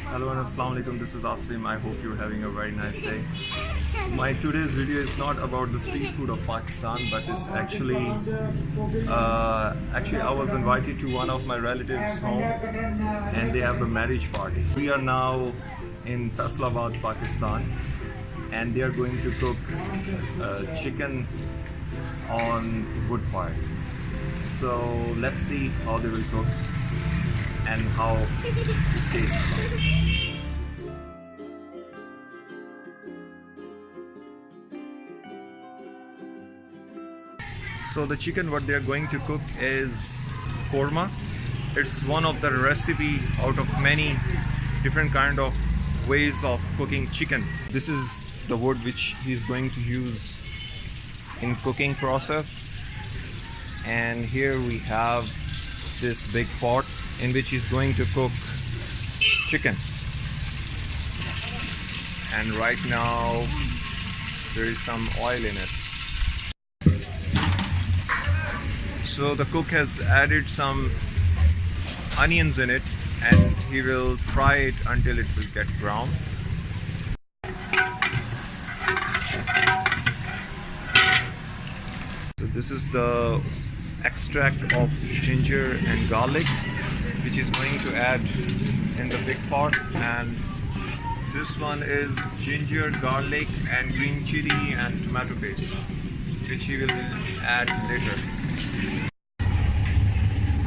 Hello and Assalamu alaikum. This is Asim. I hope you're having a very nice day. My today's video is not about the street food of Pakistan, but it's actually I was invited to one of my relatives' home, and they have the marriage party. We are now in Faisalabad, Pakistan, and they are going to cook chicken on wood fire. So let's see how they will cook and how it tastes. So the chicken what they are going to cook is Qorma. It's one of the recipe out of many different kind of ways of cooking chicken. This is the wood which he is going to use in cooking process, and here we have this big pot in which he's going to cook chicken. And right now there is some oil in it. So the cook has added some onions in it, and he will fry it until it will get brown. So this is the extract of ginger and garlic which is going to add in the big pot, and this one is ginger, garlic and green chili and tomato paste which he will add later.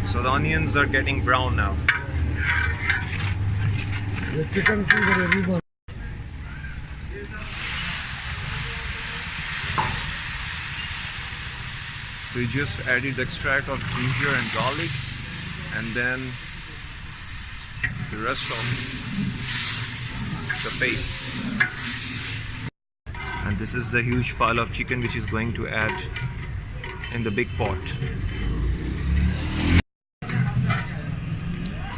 So the onions are getting brown now. The chicken so you just added the extract of ginger and garlic, and then the rest of the paste. And this is the huge pile of chicken which is going to add in the big pot.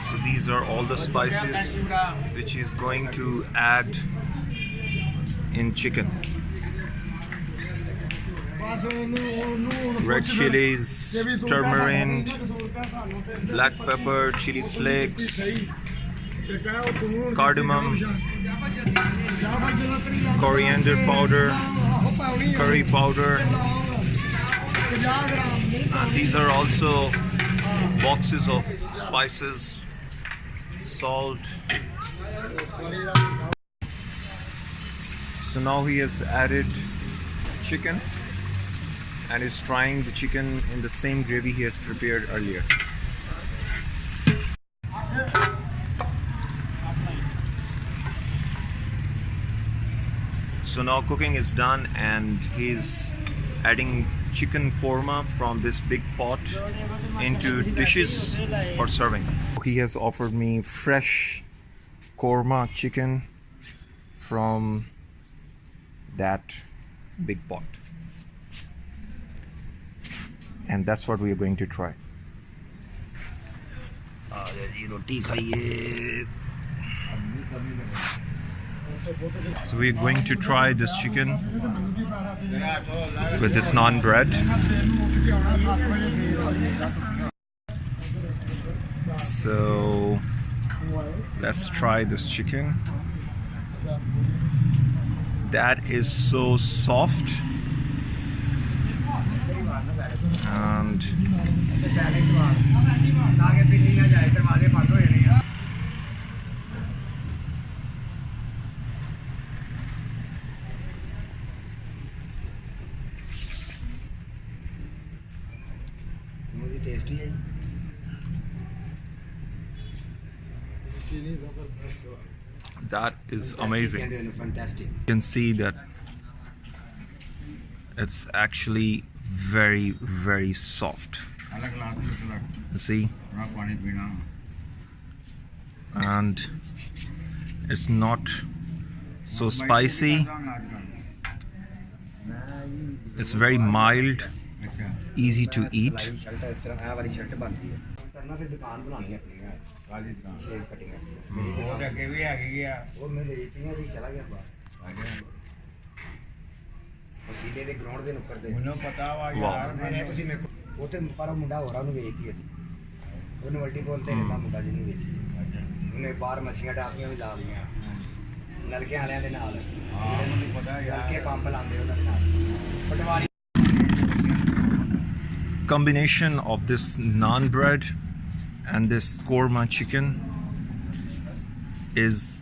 So these are all the spices which is going to add in chicken. Red chilies, turmeric, black pepper, chili flakes, cardamom, coriander powder, curry powder. These are also boxes of spices, salt. So now he has added chicken and is frying the chicken in the same gravy he has prepared earlier. So now cooking is done, and he's adding chicken korma from this big pot into dishes for serving. He has offered me fresh korma chicken from that big pot, and that's what we are going to try. So we're going to try this chicken with this naan bread. So let's try this chicken. That is so soft, and that is amazing. You can see that it's actually very soft. See, and it's not so spicy. It's very mild, easy to eat. ਉਹਨੇ ਬਾਹਰ ਮੱਛੀਆਂ ਟਾਫੀਆਂ ਵੀ ਲਾ ਲਈਆਂ ਨਲਕੇ ਵਾਲਿਆਂ ਦੇ ਨਾਲ ਜਿਹੜੇ ਮੈਨੂੰ ਪਤਾ ਨਲਕੇ ਪੰਪ ਲਾਉਂਦੇ ਉਹਨਾਂ ਦੇ ਨਾਲ ਪਟਵਾਰੀ Combination of this naan bread and this korma chicken is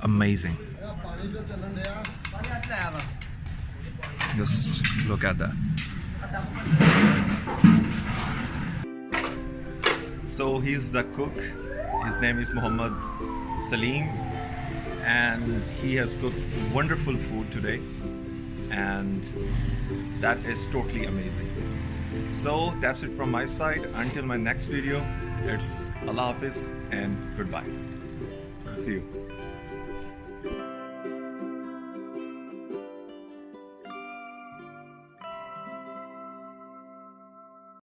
amazing. Just look at that. So he's the cook. His name is Muhammad Salim, and he has cooked wonderful food today, and that is totally amazing. So that's it from my side. Until my next video, it's Allah Hafiz and goodbye. See you.